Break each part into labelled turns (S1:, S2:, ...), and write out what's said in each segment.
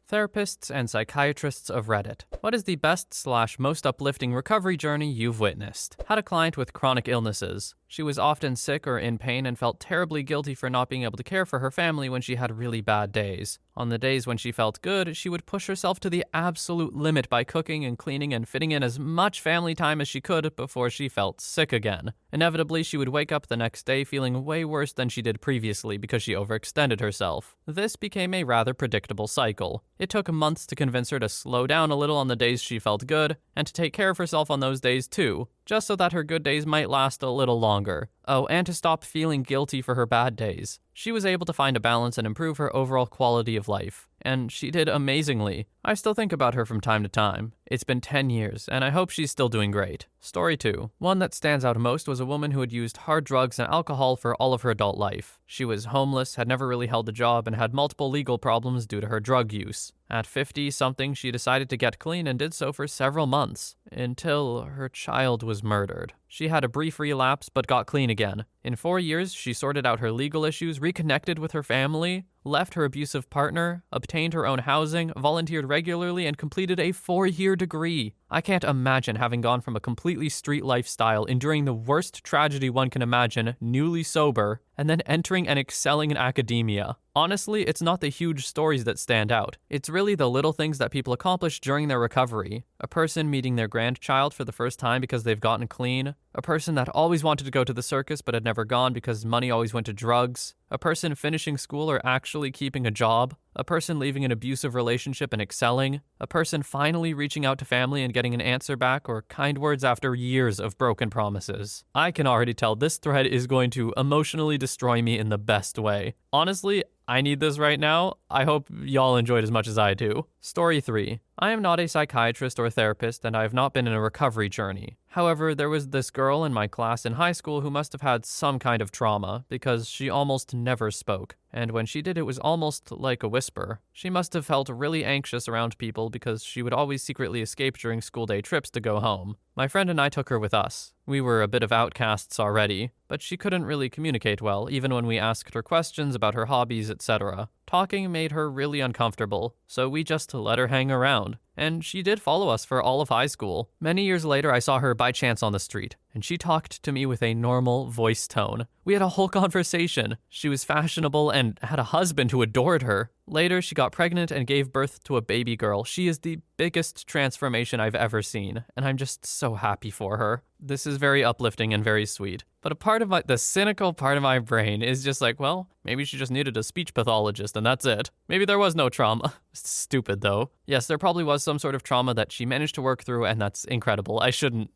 S1: Therapists and psychiatrists of Reddit. What is the best/most uplifting recovery journey you've witnessed? Had a client with chronic illnesses. She was often sick or in pain and felt terribly guilty for not being able to care for her family when she had really bad days. On the days when she felt good, she would push herself to the absolute limit by cooking and cleaning and fitting in as much family time as she could before she felt sick again. Inevitably, she would wake up the next day feeling way worse than she did previously because she overextended herself. This became a rather predictable cycle. It took months to convince her to slow down a little on the days she felt good, and to take care of herself on those days too, just so that her good days might last a little longer. Oh, and to stop feeling guilty for her bad days. She was able to find a balance and improve her overall quality of life. And she did amazingly. I still think about her from time to time. It's been 10 years, and I hope she's still doing great. Story 2. One that stands out most was a woman who had used hard drugs and alcohol for all of her adult life. She was homeless, had never really held a job, and had multiple legal problems due to her drug use. At 50-something, she decided to get clean and did so for several months, until her child was murdered. She had a brief relapse, but got clean again. In 4 years, she sorted out her legal issues, reconnected with her family, left her abusive partner, obtained her own housing, volunteered regularly, and completed a 4-year degree. I can't imagine having gone from a completely street lifestyle, enduring the worst tragedy one can imagine, newly sober, and then entering and excelling in academia. Honestly, it's not the huge stories that stand out. It's really the little things that people accomplish during their recovery. A person meeting their grandchild for the first time because they've gotten clean. A person that always wanted to go to the circus but had never gone because money always went to drugs. A person finishing school or actually keeping a job. A person leaving an abusive relationship and excelling. A person finally reaching out to family and getting an answer back or kind words after years of broken promises. I can already tell this thread is going to emotionally destroy me in the best way. Honestly, I need this right now. I hope y'all enjoyed as much as I do. Story 3. I am not a psychiatrist or therapist, and I have not been in a recovery journey. However, there was this girl in my class in high school who must have had some kind of trauma, because she almost never spoke. And when she did, it was almost like a whisper. She must have felt really anxious around people because she would always secretly escape during school day trips to go home. My friend and I took her with us. We were a bit of outcasts already, but she couldn't really communicate well, even when we asked her questions about her hobbies, etc. Talking made her really uncomfortable, so we just let her hang around. And she did follow us for all of high school. Many years later, I saw her by chance on the street, and she talked to me with a normal voice tone. We had a whole conversation. She was fashionable and had a husband who adored her. Later, she got pregnant and gave birth to a baby girl. She is the biggest transformation I've ever seen, and I'm just so happy for her. This is very uplifting and very sweet. But a part of the cynical part of my brain is just like, well, maybe she just needed a speech pathologist and that's it. Maybe there was no trauma. Stupid though. Yes, there probably was some sort of trauma that she managed to work through, and that's incredible. I shouldn't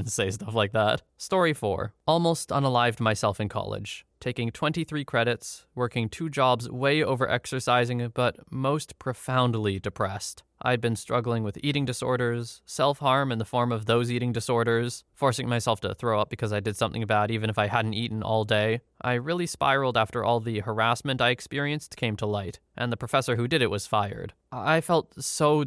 S1: say stuff like that. Story 4. Almost unalived myself in college. Taking 23 credits, working 2 jobs, way over exercising, but most profoundly depressed. I'd been struggling with eating disorders, self-harm in the form of those eating disorders, forcing myself to throw up because I did something bad even if I hadn't eaten all day. I really spiraled after all the harassment I experienced came to light, and the professor who did it was fired. I felt so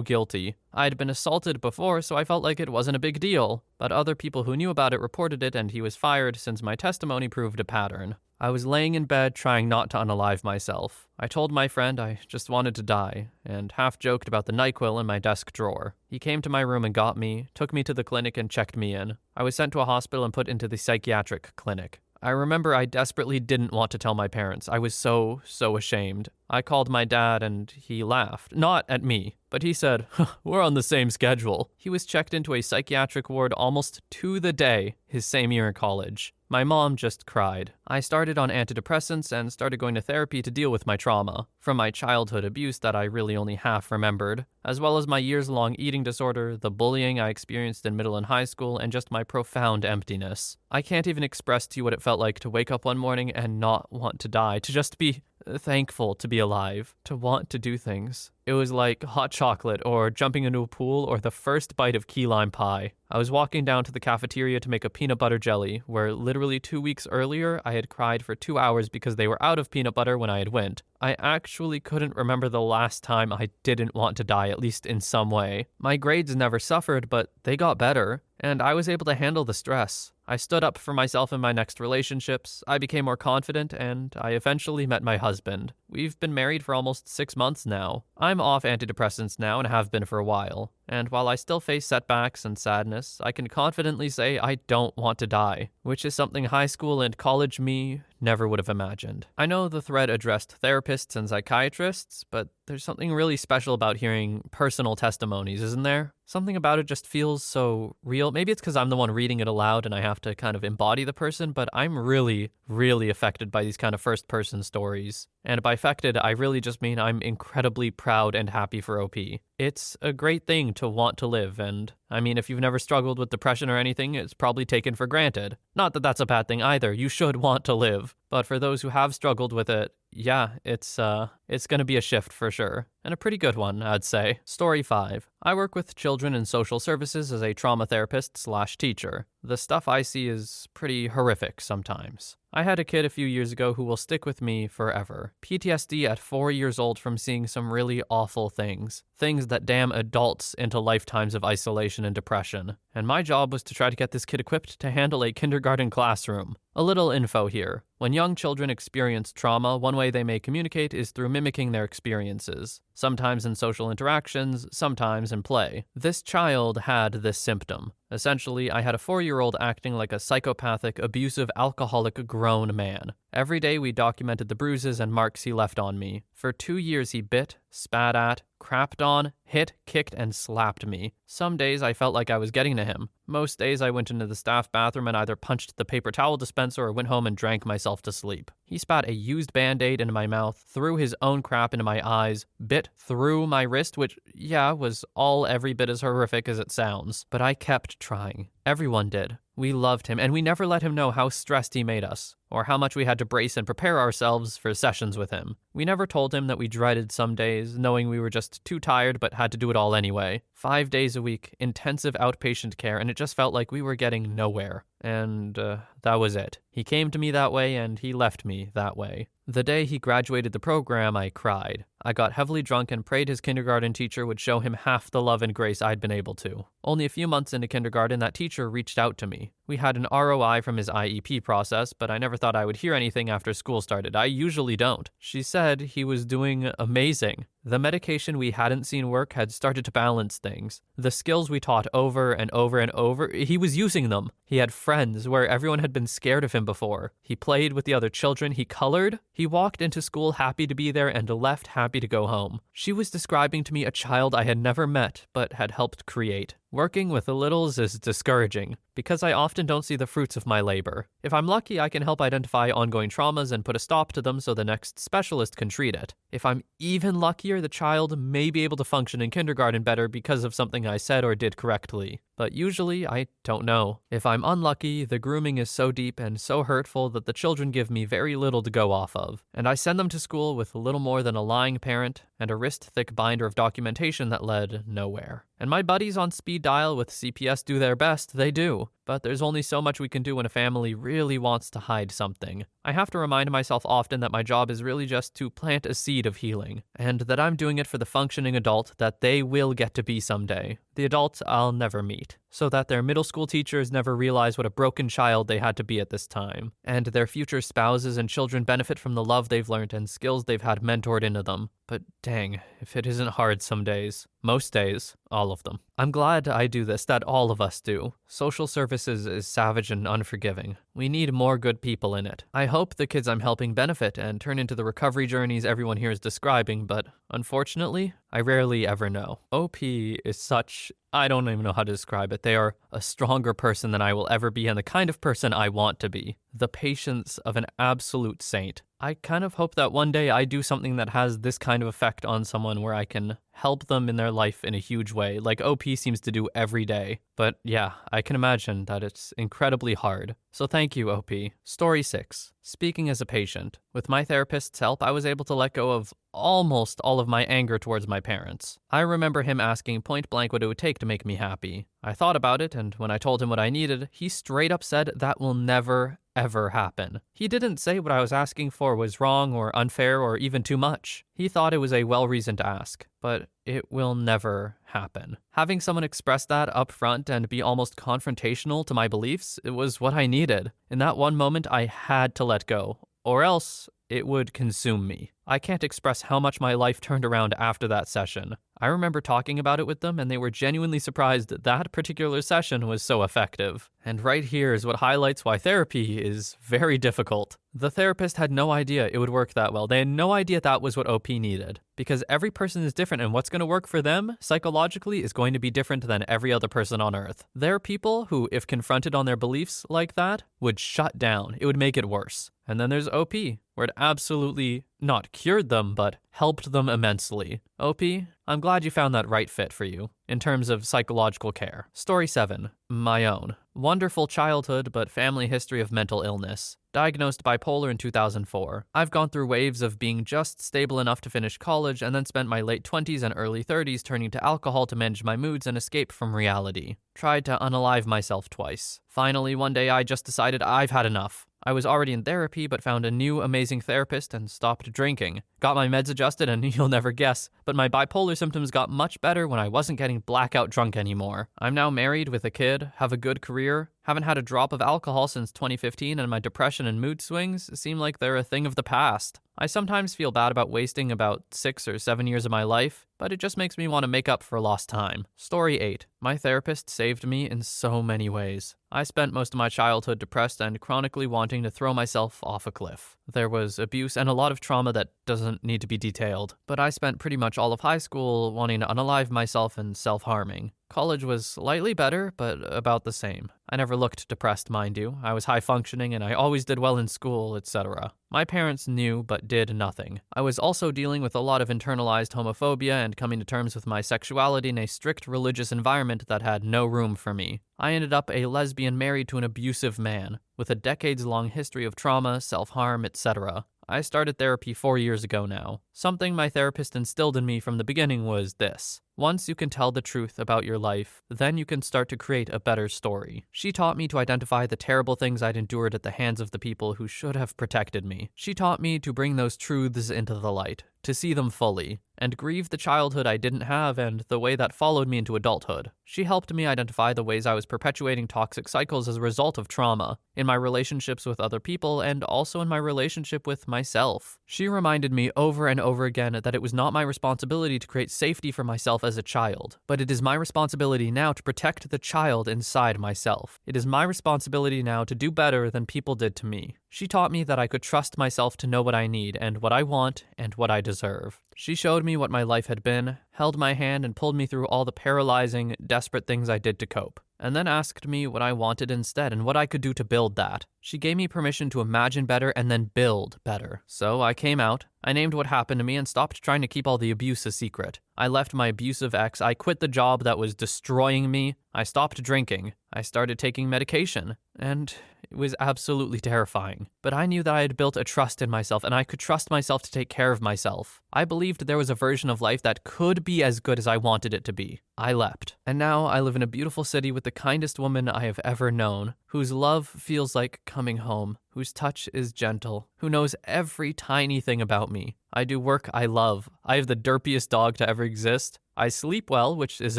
S1: guilty. I'd been assaulted before, so I felt like it wasn't a big deal, but other people who knew about it reported it and he was fired since my testimony proved a pattern. I was laying in bed trying not to unalive myself. I told my friend I just wanted to die, and half joked about the NyQuil in my desk drawer. He came to my room and got me, took me to the clinic and checked me in. I was sent to a hospital and put into the psychiatric clinic. I remember I desperately didn't want to tell my parents. I was so ashamed. I called my dad and he laughed. Not at me, but he said, "We're on the same schedule." He was checked into a psychiatric ward almost to the day his same year in college. My mom just cried. I started on antidepressants and started going to therapy to deal with my trauma, from my childhood abuse that I really only half remembered, as well as my years-long eating disorder, the bullying I experienced in middle and high school, and just my profound emptiness. I can't even express to you what it felt like to wake up one morning and not want to die, to just be thankful to be alive, to want to do things. It was like hot chocolate or jumping into a pool or the first bite of key lime pie. I was walking down to the cafeteria to make a peanut butter jelly, where literally 2 weeks earlier I had cried for 2 hours because they were out of peanut butter when I had went. I actually couldn't remember the last time I didn't want to die, at least in some way. My grades never suffered, but they got better, and I was able to handle the stress. I stood up for myself in my next relationships, I became more confident, and I eventually met my husband. We've been married for almost 6 months now. I'm off antidepressants now and have been for a while. And while I still face setbacks and sadness, I can confidently say I don't want to die, which is something high school and college me never would have imagined. I know the thread addressed therapists and psychiatrists, but there's something really special about hearing personal testimonies, isn't there? Something about it just feels so real. Maybe it's because I'm the one reading it aloud and I have to kind of embody the person, but I'm really, really affected by these kind of first-person stories. And by affected, I really just mean I'm incredibly proud and happy for OP. It's a great thing to want to live, and I mean, if you've never struggled with depression or anything, it's probably taken for granted. Not that that's a bad thing either, you should want to live. But for those who have struggled with it, yeah, it's gonna be a shift for sure. And a pretty good one, I'd say. Story 5. I work with children in social services as a trauma therapist/teacher. The stuff I see is pretty horrific sometimes. I had a kid a few years ago who will stick with me forever. PTSD at 4 years old from seeing some really awful things. Things that damn adults into lifetimes of isolation and depression. And my job was to try to get this kid equipped to handle a kindergarten classroom. A little info here. When young children experience trauma, one way they may communicate is through mimicking their experiences. Sometimes in social interactions, sometimes in play. This child had this symptom. Essentially, I had a 4-year-old acting like a psychopathic, abusive, alcoholic grown man. Every day we documented the bruises and marks he left on me. For 2 years he bit, spat at, crapped on, hit, kicked, and slapped me. Some days I felt like I was getting to him. Most days I went into the staff bathroom and either punched the paper towel dispenser or went home and drank myself to sleep. He spat a used Band-Aid into my mouth, threw his own crap into my eyes, bit through my wrist, which, yeah, was all every bit as horrific as it sounds. But I kept trying. Everyone did. We loved him, and we never let him know how stressed he made us, or how much we had to brace and prepare ourselves for sessions with him. We never told him that we dreaded some days, knowing we were just too tired but had to do it all anyway. 5 days a week, intensive outpatient care, and it just felt like we were getting nowhere. And that was it. He came to me that way, and he left me that way. The day he graduated the program, I cried. I got heavily drunk and prayed his kindergarten teacher would show him half the love and grace I'd been able to. Only a few months into kindergarten, that teacher reached out to me. We had an ROI from his IEP process, but I never thought I would hear anything after school started. I usually don't. She said he was doing amazing. The medication we hadn't seen work had started to balance things. The skills we taught over and over and over, he was using them. He had friends where everyone had been scared of him before. He played with the other children. He colored. He walked into school happy to be there and left happy to go home. She was describing to me a child I had never met, but had helped create. Working with the littles is discouraging, because I often don't see the fruits of my labor. If I'm lucky, I can help identify ongoing traumas and put a stop to them so the next specialist can treat it. If I'm even luckier, the child may be able to function in kindergarten better because of something I said or did correctly. But usually, I don't know. If I'm unlucky, the grooming is so deep and so hurtful that the children give me very little to go off of. And I send them to school with little more than a lying parent and a wrist-thick binder of documentation that led nowhere. And my buddies on speed dial with CPS do their best, they do. But there's only so much we can do when a family really wants to hide something. I have to remind myself often that my job is really just to plant a seed of healing, and that I'm doing it for the functioning adult that they will get to be someday. The adult I'll never meet. So that their middle school teachers never realize what a broken child they had to be at this time, and their future spouses and children benefit from the love they've learned and skills they've had mentored into them. But dang, if it isn't hard some days. Most days, all of them. I'm glad I do this, that all of us do. Social services is savage and unforgiving. We need more good people in it. I hope the kids I'm helping benefit and turn into the recovery journeys everyone here is describing, but unfortunately, I rarely ever know. OP is such... I don't even know how to describe it. They are a stronger person than I will ever be and the kind of person I want to be. The patience of an absolute saint. I kind of hope that one day I do something that has this kind of effect on someone where I can help them in their life in a huge way, like OP seems to do every day. But yeah, I can imagine that it's incredibly hard. So thank you, OP. Story 6. Speaking as a patient. With my therapist's help, I was able to let go of almost all of my anger towards my parents. I remember him asking point blank what it would take to make me happy. I thought about it, and when I told him what I needed, he straight up said that will never, ever happen. He didn't say what I was asking for was wrong or unfair or even too much. He thought it was a well-reasoned ask, but it will never happen. Having someone express that up front and be almost confrontational to my beliefs, it was what I needed. In that one moment, I had to let go, or else it would consume me. I can't express how much my life turned around after that session. I remember talking about it with them, and they were genuinely surprised that that particular session was so effective. And right here is what highlights why therapy is very difficult. The therapist had no idea it would work that well. They had no idea that was what OP needed. Because every person is different, and what's going to work for them, psychologically, is going to be different than every other person on Earth. There are people who, if confronted on their beliefs like that, would shut down. It would make it worse. And then there's OP, where it absolutely not cured them, but helped them immensely. OP, I'm glad you found that right fit for you, in terms of psychological care. Story 7. My own. Wonderful childhood, but family history of mental illness. Diagnosed bipolar in 2004. I've gone through waves of being just stable enough to finish college and then spent my late 20s and early 30s turning to alcohol to manage my moods and escape from reality. Tried to unalive myself twice. Finally, one day I just decided I've had enough. I was already in therapy, but found a new amazing therapist and stopped drinking. Got my meds adjusted, and you'll never guess, but my bipolar symptoms got much better when I wasn't getting blackout drunk anymore. I'm now married with a kid, have a good career, haven't had a drop of alcohol since 2015, and my depression and mood swings seem like they're a thing of the past. I sometimes feel bad about wasting about 6 or 7 years of my life, but it just makes me want to make up for lost time. Story 8. My therapist saved me in so many ways. I spent most of my childhood depressed and chronically wanting to throw myself off a cliff. There was abuse and a lot of trauma that doesn't need to be detailed, but I spent pretty much all of high school wanting to unalive myself and self-harming. College was slightly better, but about the same. I never looked depressed, mind you. I was high-functioning and I always did well in school, etc. My parents knew but did nothing. I was also dealing with a lot of internalized homophobia and coming to terms with my sexuality in a strict religious environment that had no room for me. I ended up a lesbian married to an abusive man, with a decades-long history of trauma, self-harm, etc. I started therapy 4 years ago now. Something my therapist instilled in me from the beginning was this. Once you can tell the truth about your life, then you can start to create a better story. She taught me to identify the terrible things I'd endured at the hands of the people who should have protected me. She taught me to bring those truths into the light, to see them fully, and grieve the childhood I didn't have and the way that followed me into adulthood. She helped me identify the ways I was perpetuating toxic cycles as a result of trauma, in my relationships with other people and also in my relationship with myself. She reminded me over and over again that it was not my responsibility to create safety for myself as a child, but it is my responsibility now to protect the child inside myself. It is my responsibility now to do better than people did to me. She taught me that I could trust myself to know what I need and what I want and what I deserve. She showed me what my life had been, held my hand and pulled me through all the paralyzing, desperate things I did to cope, and then asked me what I wanted instead and what I could do to build that. She gave me permission to imagine better and then build better. So I came out, I named what happened to me and stopped trying to keep all the abuse a secret. I left my abusive ex, I quit the job that was destroying me, I stopped drinking, I started taking medication, and it was absolutely terrifying. But I knew that I had built a trust in myself and I could trust myself to take care of myself. I believed there was a version of life that could be as good as I wanted it to be. I leapt. And now I live in a beautiful city with the kindest woman I have ever known, whose love feels like coming home, whose touch is gentle, who knows every tiny thing about me. I do work I love. I have the derpiest dog to ever exist. I sleep well, which is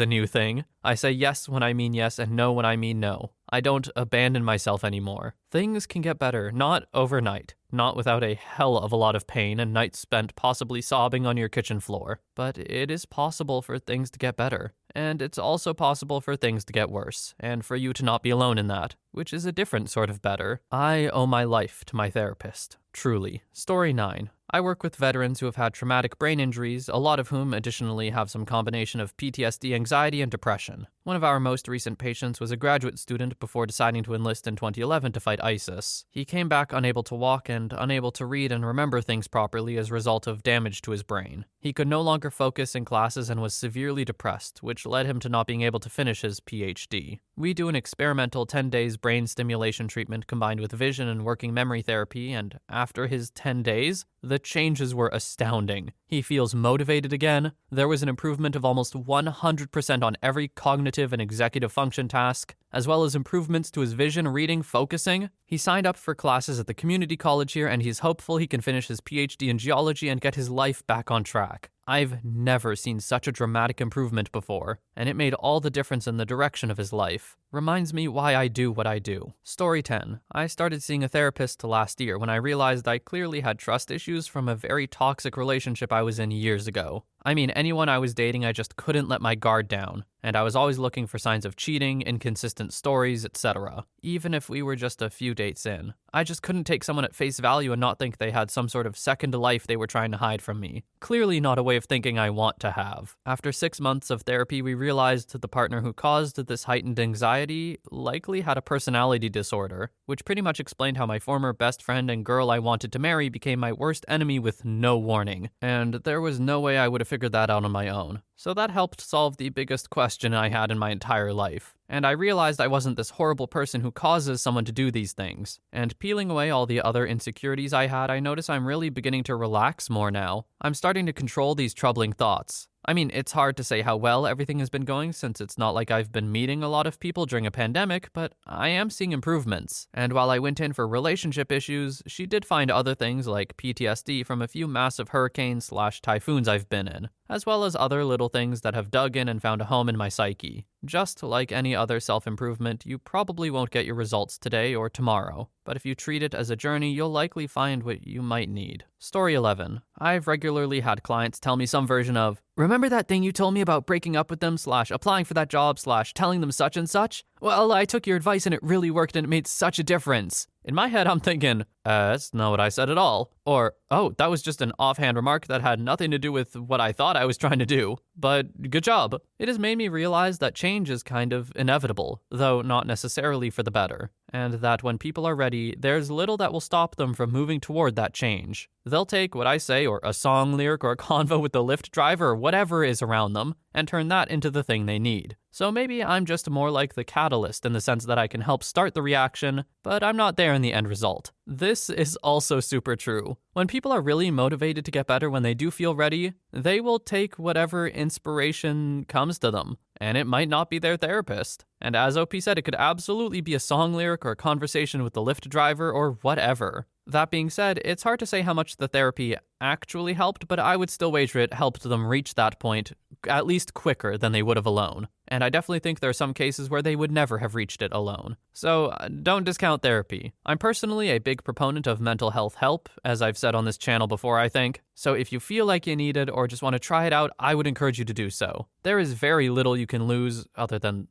S1: a new thing. I say yes when I mean yes and no when I mean no. I don't abandon myself anymore. Things can get better, not overnight, not without a hell of a lot of pain and nights spent possibly sobbing on your kitchen floor. But it is possible for things to get better. And it's also possible for things to get worse, and for you to not be alone in that, which is a different sort of better. I owe my life to my therapist. Truly. Story 9. I work with veterans who have had traumatic brain injuries, a lot of whom additionally have some combination of PTSD, anxiety, and depression. One of our most recent patients was a graduate student before deciding to enlist in 2011 to fight ISIS. He came back unable to walk and unable to read and remember things properly as a result of damage to his brain. He could no longer focus in classes and was severely depressed, which led him to not being able to finish his PhD. We do an experimental 10 days brain stimulation treatment combined with vision and working memory therapy, and after his 10 days, the changes were astounding. He feels motivated again. There was an improvement of almost 100% on every cognitive and executive function task, as well as improvements to his vision, reading, focusing. He signed up for classes at the community college here, and he's hopeful he can finish his PhD in geology and get his life back on track. I've never seen such a dramatic improvement before, and it made all the difference in the direction of his life. Reminds me why I do what I do. Story 10. I started seeing a therapist last year when I realized I clearly had trust issues from a very toxic relationship I was in years ago. I mean, anyone I was dating, I just couldn't let my guard down, and I was always looking for signs of cheating, inconsistent stories, etc. Even if we were just a few dates in. I just couldn't take someone at face value and not think they had some sort of second life they were trying to hide from me. Clearly not a way of thinking I want to have. After 6 months of therapy, we realized that the partner who caused this heightened anxiety likely had a personality disorder, which pretty much explained how my former best friend and girl I wanted to marry became my worst enemy with no warning. And there was no way I would have figured that out on my own. So that helped solve the biggest question I had in my entire life. And I realized I wasn't this horrible person who causes someone to do these things. And peeling away all the other insecurities I had, I notice I'm really beginning to relax more now. I'm starting to control these troubling thoughts. I mean, it's hard to say how well everything has been going since it's not like I've been meeting a lot of people during a pandemic, but I am seeing improvements. And while I went in for relationship issues, she did find other things like PTSD from a few massive hurricanes/typhoons I've been in, as well as other little things that have dug in and found a home in my psyche. Just like any other self-improvement, you probably won't get your results today or tomorrow, but if you treat it as a journey, you'll likely find what you might need. Story 11. I've regularly had clients tell me some version of, "Remember that thing you told me about breaking up with them / applying for that job / telling them such and such? Well, I took your advice and it really worked and it made such a difference." In my head, I'm thinking, that's not what I said at all. Or, oh, that was just an offhand remark that had nothing to do with what I thought I was trying to do. But good job. It has made me realize that change is kind of inevitable, though not necessarily for the better. And that when people are ready, there's little that will stop them from moving toward that change. They'll take what I say, or a song lyric, or a convo with the Lyft driver, or whatever is around them, and turn that into the thing they need. So maybe I'm just more like the catalyst in the sense that I can help start the reaction, but I'm not there in the end result. This is also super true. When people are really motivated to get better when they do feel ready, they will take whatever inspiration comes to them, and it might not be their therapist. And as OP said, it could absolutely be a song lyric or a conversation with the Lyft driver or whatever. That being said, it's hard to say how much the therapy actually helped, but I would still wager it helped them reach that point at least quicker than they would have alone. And I definitely think there are some cases where they would never have reached it alone. So don't discount therapy. I'm personally a big proponent of mental health help, as I've said on this channel before, I think. So if you feel like you need it or just want to try it out, I would encourage you to do so. There is very little you can lose other than,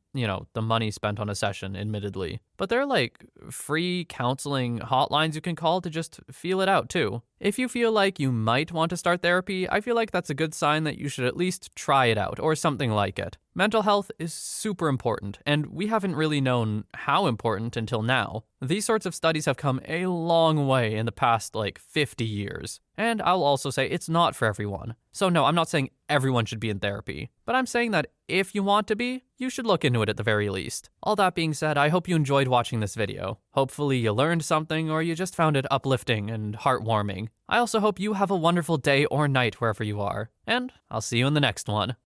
S1: the money spent on a session, admittedly. But there are like free counseling hotlines you can call to just feel it out too. If you feel like you might want to start therapy, I feel like that's a good sign that you should at least try it out or something like it. Mental health is super important, and we haven't really known how important until now. These sorts of studies have come a long way in the past 50 years. And I'll also say it's not for everyone. So no, I'm not saying everyone should be in therapy, but I'm saying that if you want to be, you should look into it at the very least. All that being said, I hope you enjoyed watching this video. Hopefully you learned something or you just found it uplifting and heartwarming. I also hope you have a wonderful day or night wherever you are, and I'll see you in the next one.